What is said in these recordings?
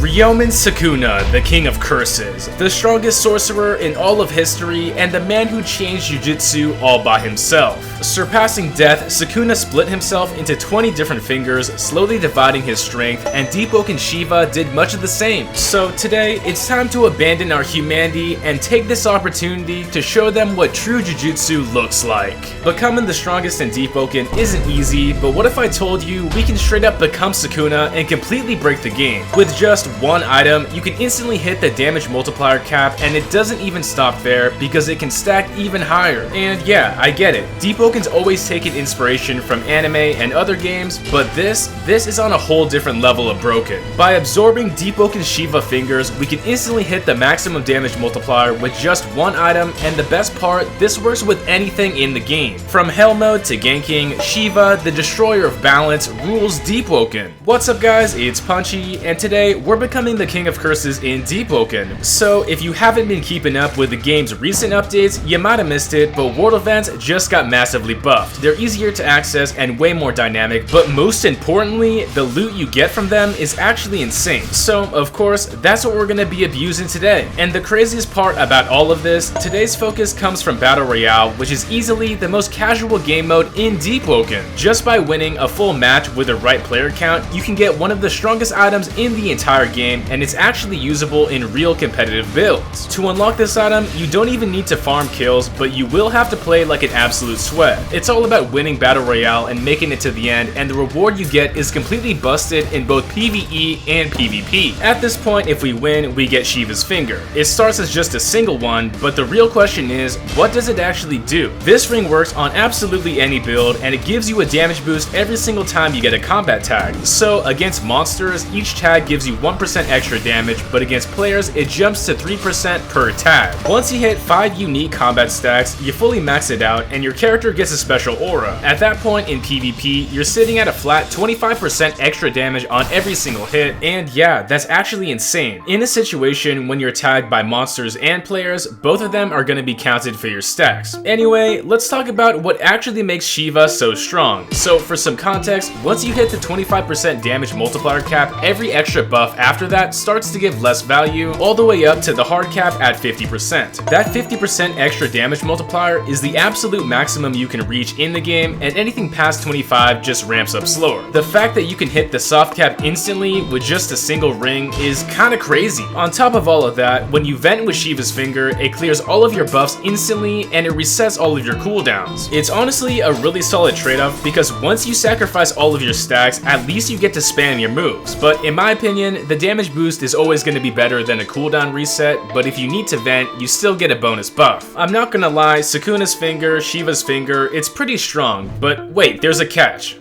Ryomen Sukuna, the King of Curses, the strongest sorcerer in all of history and the man who changed Jujutsu all by himself. Surpassing death, Sukuna split himself into 20 different fingers, slowly dividing his strength, and Deepwoken Shiva did much of the same. So today, it's time to abandon our humanity and take this opportunity to show them what true Jujutsu looks like. Becoming the strongest in Deepwoken isn't easy, but what if I told you we can straight up become Sukuna and completely break the game? With just one item, you can instantly hit the damage multiplier cap, and it doesn't even stop there because it can stack even higher. And yeah, I get it, Deepwoken's always taken inspiration from anime and other games, but this is on a whole different level of broken. By absorbing Deepwoken Shiva fingers, we can instantly hit the maximum damage multiplier with just one item, and the best part, this works with anything in the game. From Hell Mode to ganking, Shiva, the destroyer of balance, rules Deepwoken. What's up guys, it's Punchy, and today we're becoming the King of Curses in Deepwoken. So if you haven't been keeping up with the game's recent updates, you might have missed it, but world events just got massively buffed. They're easier to access and way more dynamic, but most importantly, the loot you get from them is actually insane. So of course, that's what we're gonna be abusing today. And the craziest part about all of this, today's focus comes from Battle Royale, which is easily the most casual game mode in Deepwoken. Just by winning a full match with the right player count, you can get one of the strongest items in the entire game, and it's actually usable in real competitive builds. To unlock this item, you don't even need to farm kills, but you will have to play like an absolute sweat. It's all about winning Battle Royale and making it to the end, and the reward you get is completely busted in both PvE and PvP. At this point, if we win, we get Shiva's finger. It starts as just a single one, but the real question is, what does it actually do? This ring works on absolutely any build, and it gives you a damage boost every single time you get a combat tag. So against monsters, each tag gives you 1% extra damage, but against players, it jumps to 3% per tag. Once you hit 5 unique combat stacks, you fully max it out, and your character gets a special aura. At that point in PvP, you're sitting at a flat 25% extra damage on every single hit, and yeah, that's actually insane. In a situation when you're tagged by monsters and players, both of them are going to be counted for your stacks. Anyway, let's talk about what actually makes Shiva so strong. So for some context, once you hit the 25% damage multiplier cap, every extra buff after that starts to give less value, all the way up to the hard cap at 50%. That 50% extra damage multiplier is the absolute maximum you can reach in the game, and anything past 25 just ramps up slower. The fact that you can hit the soft cap instantly with just a single ring is kinda crazy. On top of all of that, when you vent with Shiva's finger, it clears all of your buffs instantly and it resets all of your cooldowns. It's honestly a really solid trade-off because once you sacrifice all of your stacks, at least you get to spam your moves. But in my opinion, the damage boost is always going to be better than a cooldown reset, but if you need to vent, you still get a bonus buff. I'm not gonna lie, Sukuna's finger, Shiva's finger, it's pretty strong, but wait, there's a catch.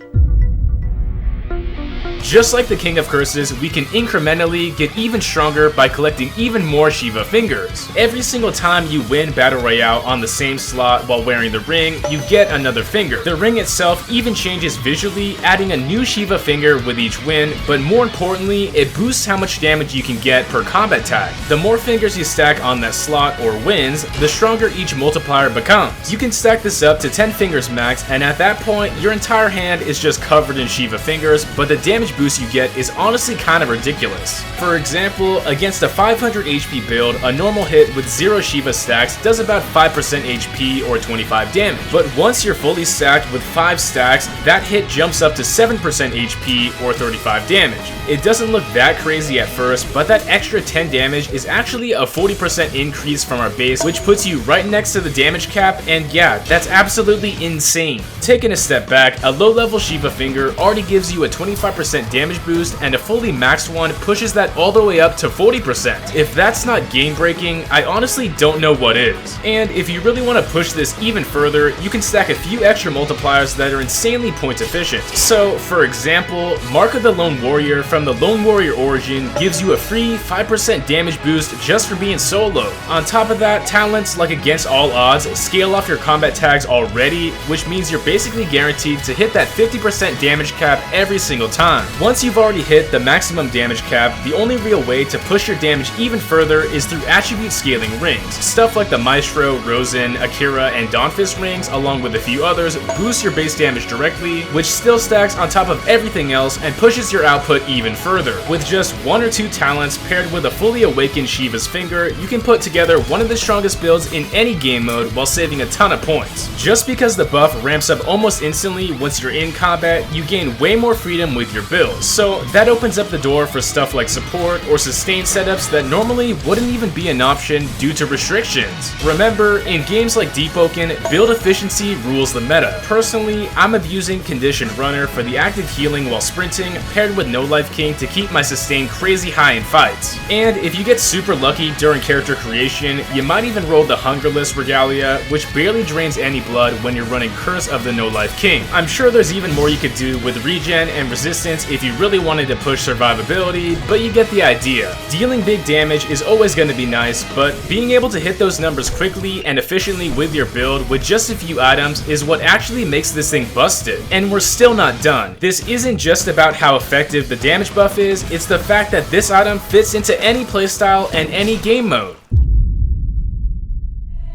Just like the King of Curses, we can incrementally get even stronger by collecting even more Shiva fingers. Every single time you win Battle Royale on the same slot while wearing the ring, you get another finger. The ring itself even changes visually, adding a new Shiva finger with each win, but more importantly, it boosts how much damage you can get per combat tag. The more fingers you stack on that slot or wins, the stronger each multiplier becomes. You can stack this up to 10 fingers max, and at that point, your entire hand is just covered in Shiva fingers, but the damage boost you get is honestly kind of ridiculous. For example, against a 500 HP build, a normal hit with 0 Shiva stacks does about 5% HP or 25 damage. But once you're fully stacked with 5 stacks, that hit jumps up to 7% HP or 35 damage. It doesn't look that crazy at first, but that extra 10 damage is actually a 40% increase from our base, which puts you right next to the damage cap, and yeah, that's absolutely insane. Taking a step back, a low-level Shiva finger already gives you a 25% damage boost, and a fully maxed one pushes that all the way up to 40%. If that's not game-breaking, I honestly don't know what is. And if you really want to push this even further, you can stack a few extra multipliers that are insanely point efficient. So, for example, Mark of the Lone Warrior from the Lone Warrior Origin gives you a free 5% damage boost just for being solo. On top of that, talents like Against All Odds scale off your combat tags already, which means you're basically guaranteed to hit that 50% damage cap every single time. Once you've already hit the maximum damage cap, the only real way to push your damage even further is through attribute scaling rings. Stuff like the Maestro, Rosen, Akira, and Dawnfist rings, along with a few others, boost your base damage directly, which still stacks on top of everything else and pushes your output even further. With just 1 or 2 talents paired with a fully awakened Shiva's Finger, you can put together one of the strongest builds in any game mode while saving a ton of points. Just because the buff ramps up almost instantly once you're in combat, you gain way more freedom with your builds. So that opens up the door for stuff like support or sustain setups that normally wouldn't even be an option due to restrictions. Remember, in games like Deepwoken, build efficiency rules the meta. Personally, I'm abusing Conditioned Runner for the active healing while sprinting, paired with No Life King to keep my sustain crazy high in fights. And if you get super lucky during character creation, you might even roll the Hungerless Regalia, which barely drains any blood when you're running Curse of the No Life King. I'm sure there's even more you could do with regen and resistance if you really wanted to push survivability, but you get the idea. Dealing big damage is always going to be nice, but being able to hit those numbers quickly and efficiently with your build with just a few items is what actually makes this thing busted. And we're still not done. This isn't just about how effective the damage buff is, it's the fact that this item fits into any playstyle and any game mode.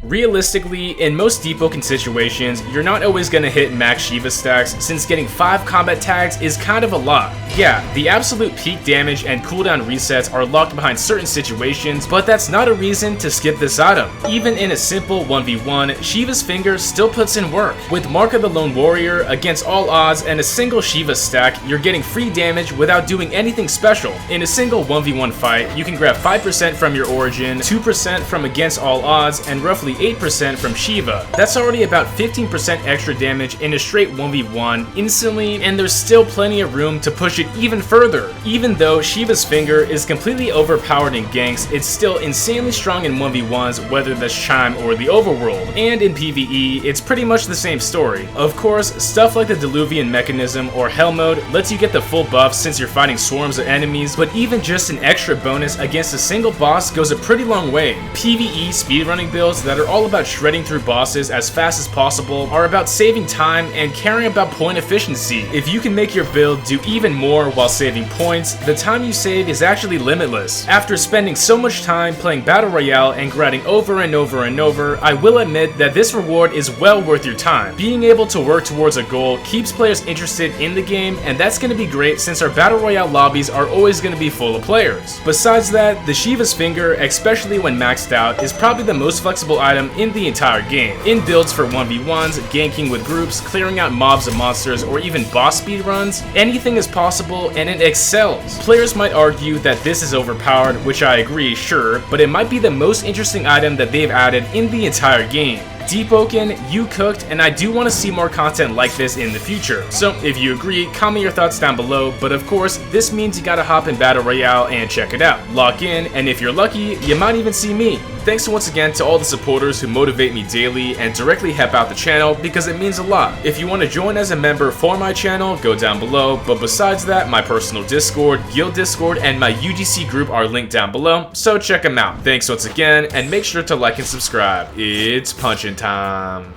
Realistically, in most Deepwoken situations, you're not always going to hit max Shiva stacks since getting 5 combat tags is kind of a lot. Yeah, the absolute peak damage and cooldown resets are locked behind certain situations, but that's not a reason to skip this item. Even in a simple 1v1, Shiva's Finger still puts in work. With Mark of the Lone Warrior, against all odds and a single Shiva stack, you're getting free damage without doing anything special. In a single 1v1 fight, you can grab 5% from your origin, 2% from against all odds, and roughly 8% from Shiva. That's already about 15% extra damage in a straight 1v1 instantly, and there's still plenty of room to push it even further. Even though Shiva's Finger is completely overpowered in ganks, it's still insanely strong in 1v1s, whether that's Chime or the overworld. And in PvE, it's pretty much the same story. Of course, stuff like the Diluvian Mechanism or Hell Mode lets you get the full buff since you're fighting swarms of enemies, but even just an extra bonus against a single boss goes a pretty long way. PvE speedrunning builds that are all about shredding through bosses as fast as possible are about saving time and caring about point efficiency. If you can make your build do even more while saving points, the time you save is actually limitless. After spending so much time playing Battle Royale and grinding over and over and over, I will admit that this reward is well worth your time. Being able to work towards a goal keeps players interested in the game, and that's going to be great since our Battle Royale lobbies are always going to be full of players. Besides that, the Shiva's Finger, especially when maxed out, is probably the most flexible item in the entire game. In builds for 1v1s, ganking with groups, clearing out mobs and monsters, or even boss speedruns, anything is possible and it excels. Players might argue that this is overpowered, which I agree, sure, but it might be the most interesting item that they've added in the entire game. Deepwoken, you cooked, and I do want to see more content like this in the future. So if you agree, comment your thoughts down below, but of course, this means you gotta hop in Battle Royale and check it out. Lock in, and if you're lucky, you might even see me. Thanks once again to all the supporters who motivate me daily and directly help out the channel because it means a lot. If you want to join as a member for my channel, go down below, but besides that, my personal Discord, Guild Discord, and my UGC group are linked down below, so check them out. Thanks once again, and make sure to like and subscribe. It's punchin' time.